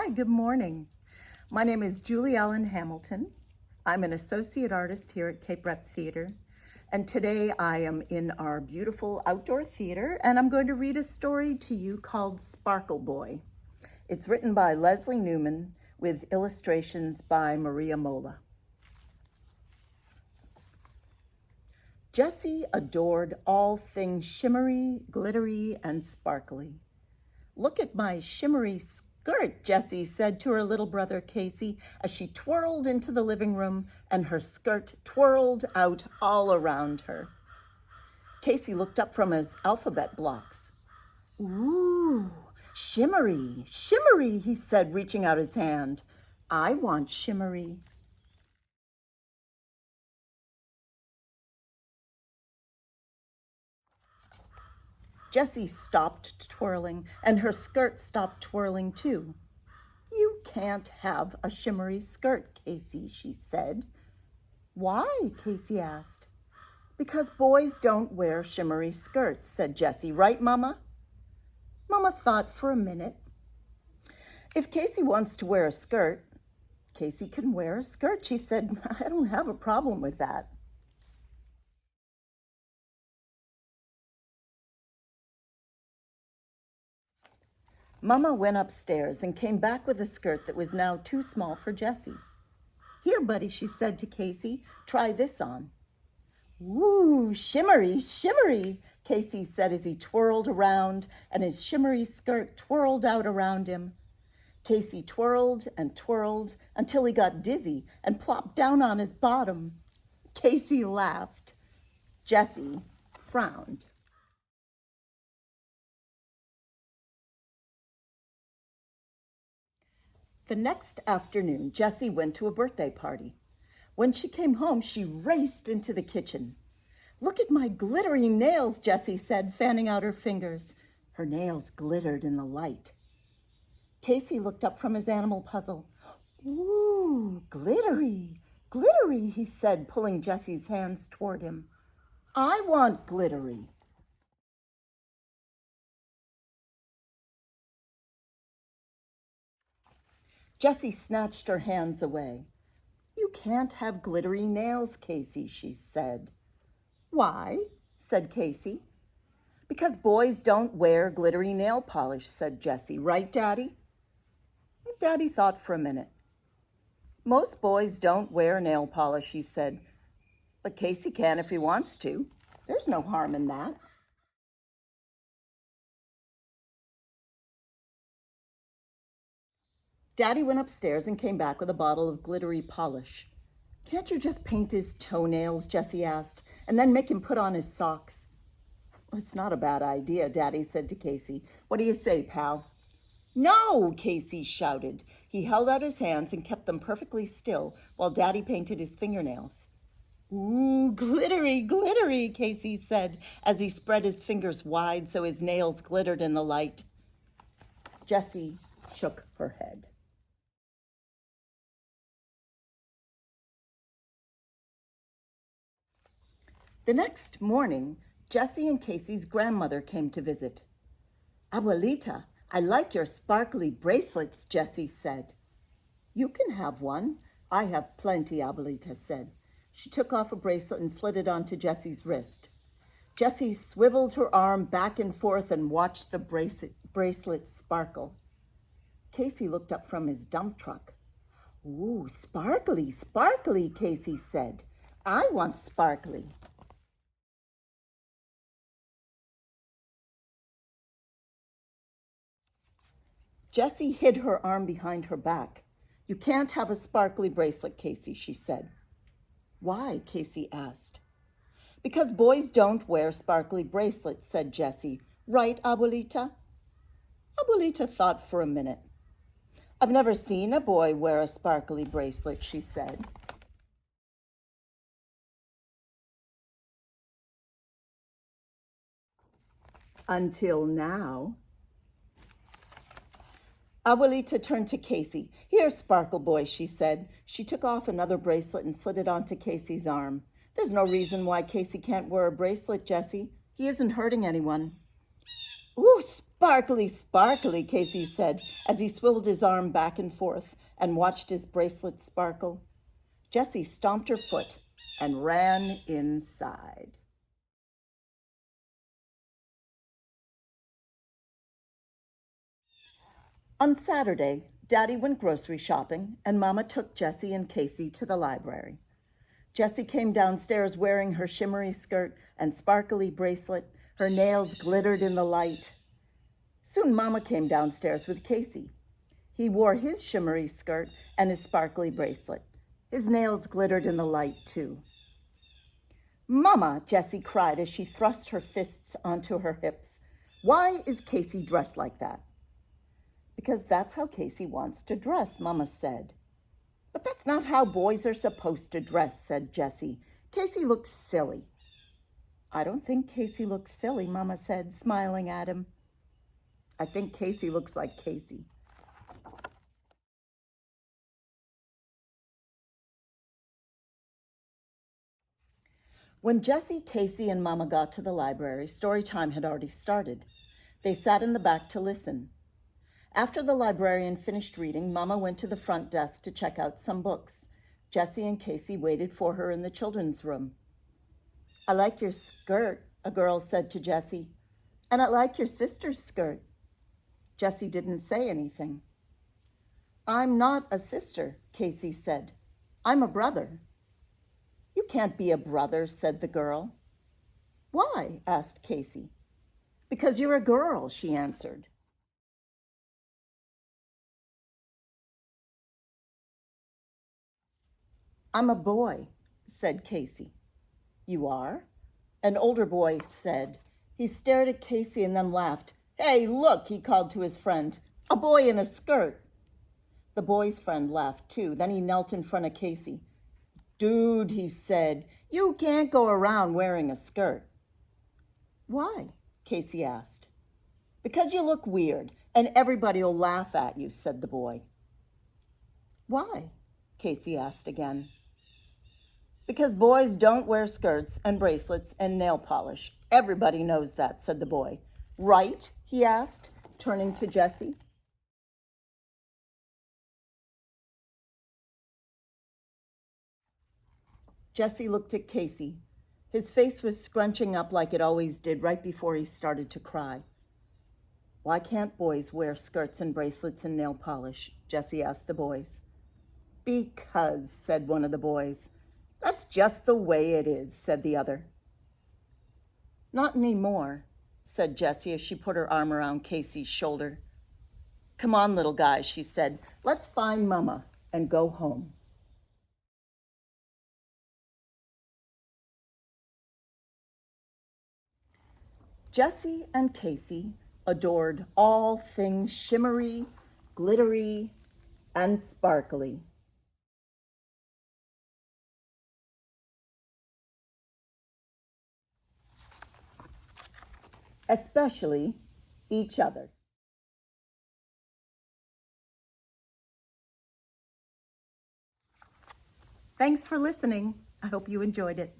Hi, good morning. My name is Julie Ellen Hamilton. I'm an associate artist here at Cape Rep Theatre, and today I am in our beautiful outdoor theater, and I'm going to read a story to you called Sparkle Boy. It's written by Leslea Newman with illustrations by Maria Mola. Jessie adored all things shimmery, glittery, and sparkly. "Look at my shimmery skirt," Jessie said to her little brother Casey as she twirled into the living room and her skirt twirled out all around her. Casey looked up from his alphabet blocks. "Ooh, shimmery, shimmery," he said, reaching out his hand. "I want shimmery." Jessie stopped twirling, and her skirt stopped twirling too. "You can't have a shimmery skirt, Casey," she said. "Why?" Casey asked. "Because boys don't wear shimmery skirts," said Jessie. "Right, Mama?" Mama thought for a minute. "If Casey wants to wear a skirt, Casey can wear a skirt," she said. "I don't have a problem with that." Mama went upstairs and came back with a skirt that was now too small for Jessie. "Here, buddy," she said to Casey, "try this on." "Ooh, shimmery, shimmery," Casey said as he twirled around and his shimmery skirt twirled out around him. Casey twirled and twirled until he got dizzy and plopped down on his bottom. Casey laughed. Jessie frowned. The next afternoon, Jessie went to a birthday party. When she came home, she raced into the kitchen. "Look at my glittery nails," Jessie said, fanning out her fingers. Her nails glittered in the light. Casey looked up from his animal puzzle. "Ooh, glittery, glittery," he said, pulling Jessie's hands toward him. "I want glittery." Jessie snatched her hands away. "You can't have glittery nails, Casey," she said. "Why?" said Casey. "Because boys don't wear glittery nail polish," said Jessie. "Right, Daddy?" Daddy thought for a minute. "Most boys don't wear nail polish," he said. "But Casey can if he wants to. There's no harm in that." Daddy went upstairs and came back with a bottle of glittery polish. "Can't you just paint his toenails?" Jessie asked, "and then make him put on his socks?" "It's not a bad idea," Daddy said to Casey. "What do you say, pal?" "No!" Casey shouted. He held out his hands and kept them perfectly still while Daddy painted his fingernails. "Ooh, glittery, glittery," Casey said as he spread his fingers wide so his nails glittered in the light. Jessie shook her head. The next morning, Jessie and Casey's grandmother came to visit. "Abuelita, I like your sparkly bracelets," Jessie said. "You can have one. I have plenty," Abuelita said. She took off a bracelet and slid it onto Jessie's wrist. Jessie swiveled her arm back and forth and watched the bracelet sparkle. Casey looked up from his dump truck. "Ooh, sparkly, sparkly," Casey said. "I want sparkly." Jessie hid her arm behind her back. "You can't have a sparkly bracelet, Casey," she said. "Why?" Casey asked. "Because boys don't wear sparkly bracelets," said Jessie. "Right, Abuelita?" Abuelita thought for a minute. "I've never seen a boy wear a sparkly bracelet," she said. "Until now." Abuelita turned to Casey. "Here, Sparkle Boy," she said. She took off another bracelet and slid it onto Casey's arm. "There's no reason why Casey can't wear a bracelet, Jessie. He isn't hurting anyone." "Ooh, Sparkly, sparkly, Casey said as he swiveled his arm back and forth and watched his bracelet sparkle. Jessie stomped her foot and ran inside. On Saturday, Daddy went grocery shopping and Mama took Jessie and Casey to the library. Jessie came downstairs wearing her shimmery skirt and sparkly bracelet. Her nails glittered in the light. Soon Mama came downstairs with Casey. He wore his shimmery skirt and his sparkly bracelet. His nails glittered in the light, too. "Mama," Jessie cried as she thrust her fists onto her hips, "why is Casey dressed like that?" "Because that's how Casey wants to dress," Mama said. "But that's not how boys are supposed to dress," said Jessie. "Casey looks silly." "I don't think Casey looks silly," Mama said, smiling at him. "I think Casey looks like Casey." When Jessie, Casey, and Mama got to the library, story time had already started. They sat in the back to listen. After the librarian finished reading, Mama went to the front desk to check out some books. Jessie and Casey waited for her in the children's room. "I like your skirt," a girl said to Jessie. "And I like your sister's skirt." Jessie didn't say anything. "I'm not a sister," Casey said. "I'm a brother." "You can't be a brother," said the girl. "Why?" asked Casey. "Because you're a girl," she answered. "I'm a boy," said Casey. "You are?" An older boy said. He stared at Casey and then laughed. "Hey, look," he called to his friend. "A boy in a skirt." The boy's friend laughed too. Then he knelt in front of Casey. "Dude," he said, "you can't go around wearing a skirt." "Why?" Casey asked. "Because you look weird and everybody will laugh at you," said the boy. "Why?" Casey asked again. "Because boys don't wear skirts and bracelets and nail polish. Everybody knows that," said the boy. "Right?" he asked, turning to Jessie. Jessie looked at Casey. His face was scrunching up like it always did right before he started to cry. "Why can't boys wear skirts and bracelets and nail polish?" Jessie asked the boys. "Because," said one of the boys. "That's just the way it is," said the other. "Not anymore," said Jessie as she put her arm around Casey's shoulder. "Come on, little guy," she said. "Let's find Mama and go home." Jessie and Casey adored all things shimmery, glittery, and sparkly. Especially each other. Thanks for listening. I hope you enjoyed it.